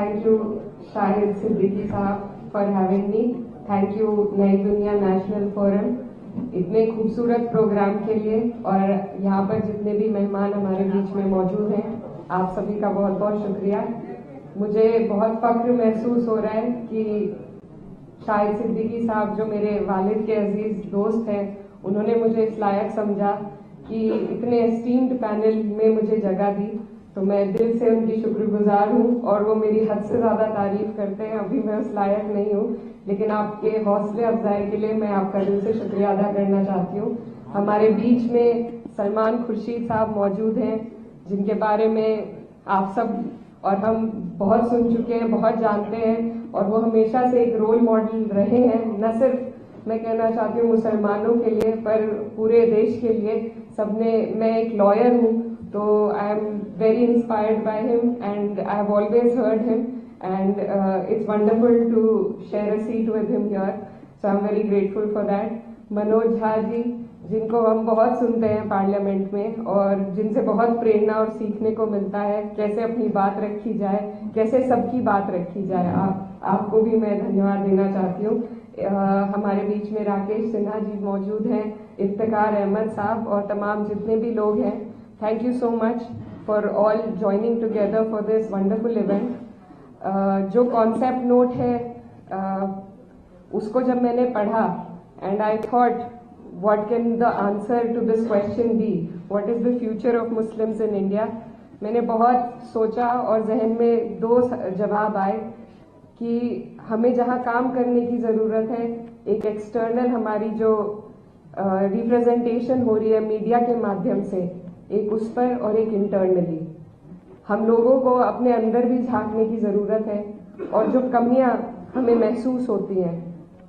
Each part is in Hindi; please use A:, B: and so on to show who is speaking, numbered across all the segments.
A: Thank you, Shahid Siddiqui साहब, for having me. Thank you, नई दुनिया नेशनल फोरम, इतने खूबसूरत प्रोग्राम के लिए, और यहाँ पर जितने भी मेहमान हमारे बीच में मौजूद हैं, आप सभी का बहुत बहुत शुक्रिया। मुझे बहुत फख्र महसूस हो रहा है कि शाहिद सिद्दीकी साहब, जो मेरे वालिद के अजीज दोस्त हैं, उन्होंने मुझे इस लायक समझा कि इतने एस्टीम्ड पैनल में मुझे जगह दी, तो मैं दिल से उनकी शुक्रगुजार हूँ। और वो मेरी हद से ज़्यादा तारीफ करते हैं, अभी मैं उस लायक नहीं हूँ, लेकिन आपके हौसले अफजाई के लिए मैं आपका दिल से शुक्रिया अदा करना चाहती हूँ। हमारे बीच में सलमान खुर्शीद साहब मौजूद हैं, जिनके बारे में आप सब और हम बहुत सुन चुके हैं, बहुत जानते हैं, और वो हमेशा से एक रोल मॉडल रहे हैं, न सिर्फ मैं कहना चाहती हूँ मुसलमानों के लिए, पर पूरे देश के लिए। सबने, मैं एक लॉयर हूँ, तो I am very inspired by him and I have always heard him and it's wonderful to share a seat with him here, so I am very grateful for that. Manoj Jha ji, जिनको हम बहुत सुनते हैं पार्लियामेंट में और जिनसे बहुत प्रेरणा और सीखने को मिलता है, कैसे अपनी बात रखी जाए, कैसे सबकी बात रखी जाए, आपको भी मैं धन्यवाद देना चाहती हूँ। हमारे बीच में राकेश सिन्हा जी मौजूद हैं, इफ्तिकार अहमद साहब और तमाम जितने भी लोग हैं। Thank you so much for all joining together for this wonderful event. जो कॉन्सेप्ट नोट है उसको जब मैंने पढ़ा, and I thought what can the answer to this question be, what is the future of Muslims in India। मैंने बहुत सोचा और जहन में दो जवाब आए कि हमें जहाँ काम करने की ज़रूरत है, एक एक्सटर्नल हमारी जो रिप्रेजेंटेशन हो रही है मीडिया के माध्यम से, एक उस पर, और एक इंटरनली हम लोगों को अपने अंदर भी झांकने की ज़रूरत है। और जो कमियाँ हमें महसूस होती हैं,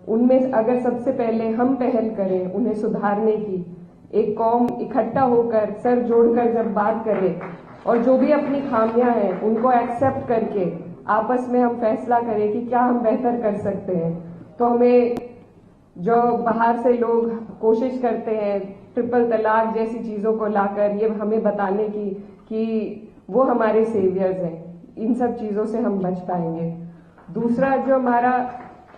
A: उनमें अगर सबसे पहले हम पहल करें उन्हें सुधारने की, एक कौम इकट्ठा होकर सर जोड़कर जब बात करें और जो भी अपनी खामियां हैं उनको एक्सेप्ट करके आपस में हम फैसला करें कि क्या हम बेहतर कर सकते हैं, तो हमें जो बाहर से लोग कोशिश करते हैं ट्रिपल तलाक जैसी चीज़ों को लाकर ये हमें बताने की कि वो हमारे सेवियर्स हैं, इन सब चीज़ों से हम बच पाएंगे। दूसरा, जो हमारा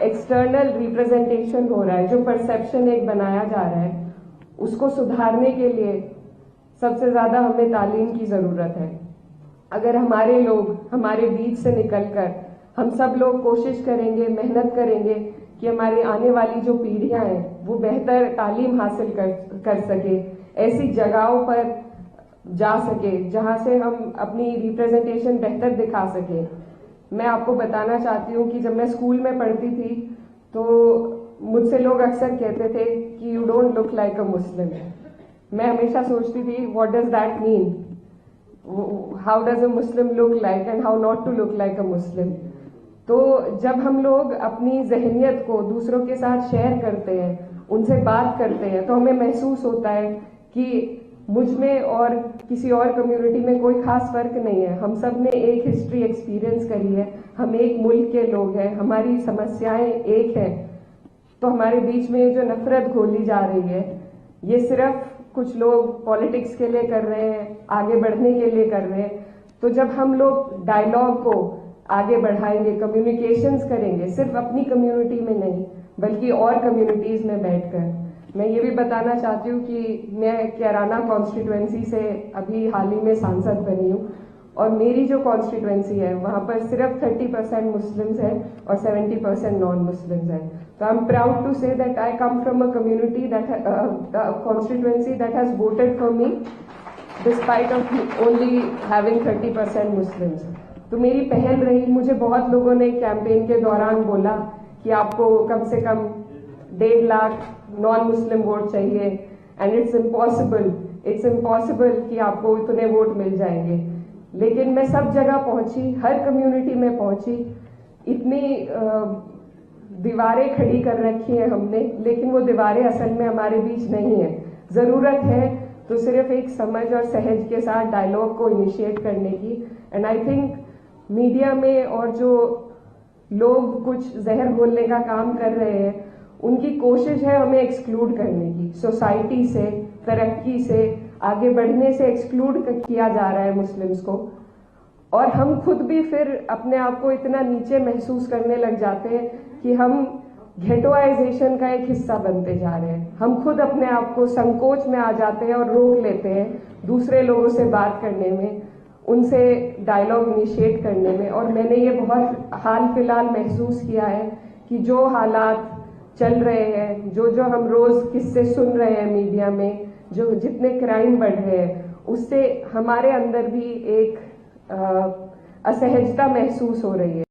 A: एक्सटर्नल रिप्रेजेंटेशन हो रहा है, जो परसेप्शन एक बनाया जा रहा है, उसको सुधारने के लिए सबसे ज्यादा हमें तालीम की जरूरत है। अगर हमारे लोग हमारे बीच से निकलकर हम सब लोग कोशिश करेंगे, मेहनत करेंगे कि हमारी आने वाली जो पीढ़ियां हैं वो बेहतर तालीम हासिल कर सके, ऐसी जगहों पर जा सके जहां से हम अपनी रिप्रेजेंटेशन बेहतर दिखा सके। मैं आपको बताना चाहती हूँ कि जब मैं स्कूल में पढ़ती थी तो मुझसे लोग अक्सर कहते थे कि you don't look like a Muslim. मैं हमेशा सोचती थी what does that mean, how does a Muslim look like and how not to look like a Muslim. तो जब हम लोग अपनी जहनियत को दूसरों के साथ शेयर करते हैं, उनसे बात करते हैं, तो हमें महसूस होता है कि मुझ में और किसी और कम्युनिटी में कोई खास फर्क नहीं है। हम सब ने एक हिस्ट्री एक्सपीरियंस करी है, हम एक मुल्क के लोग हैं, हमारी समस्याएं एक हैं। तो हमारे बीच में जो नफरत घोली जा रही है, ये सिर्फ कुछ लोग पॉलिटिक्स के लिए कर रहे हैं, आगे बढ़ने के लिए कर रहे हैं। तो जब हम लोग डायलॉग को आगे बढ़ाएंगे, कम्युनिकेशंस करेंगे, सिर्फ अपनी कम्युनिटी में नहीं बल्कि और कम्युनिटीज में बैठकर। मैं ये भी बताना चाहती हूँ कि मैं कैराना कॉन्स्टिट्यूएंसी से अभी हाल ही में सांसद बनी हूँ, और मेरी जो कॉन्स्टिट्यूएंसी है वहाँ पर सिर्फ 30% मुस्लिम्स हैं और 70% नॉन मुस्लिम्स हैं। तो I am proud to say that I come from a community that constituency that has voted for me despite of only having 30% Muslims. तो मेरी पहल रही, मुझे बहुत लोगों ने कैंपेन के दौरान बोला कि आपको कम से कम 1.5 लाख नॉन मुस्लिम वोट चाहिए, एंड इट्स इम्पॉसिबल कि आपको इतने वोट मिल जाएंगे। लेकिन मैं सब जगह पहुंची, हर कम्युनिटी में पहुंची, इतनी दीवारें खड़ी कर रखी हैं हमने, लेकिन वो दीवारें असल में हमारे बीच नहीं है। जरूरत है तो सिर्फ एक समझ और सहज के साथ डायलॉग को इनिशिएट करने की। एंड आई थिंक मीडिया में और जो लोग कुछ जहर घोलने का काम कर रहे हैं, उनकी कोशिश है हमें एक्सक्लूड करने की, सोसाइटी से, तरक्की से, आगे बढ़ने से एक्सक्लूड किया जा रहा है मुस्लिम्स को। और हम खुद भी फिर अपने आप को इतना नीचे महसूस करने लग जाते हैं कि हम घेटोआइजेशन का एक हिस्सा बनते जा रहे हैं। हम खुद अपने आप को संकोच में आ जाते हैं और रोक लेते हैं दूसरे लोगों से बात करने में, उनसे डायलॉग इनिशिएट करने में। और मैंने ये बहुत हाल फिलहाल महसूस किया है कि जो हालात चल रहे हैं, जो हम रोज किस्से सुन रहे हैं मीडिया में, जो जितने क्राइम बढ़ रहे हैं, उससे हमारे अंदर भी एक असहजता महसूस हो रही है।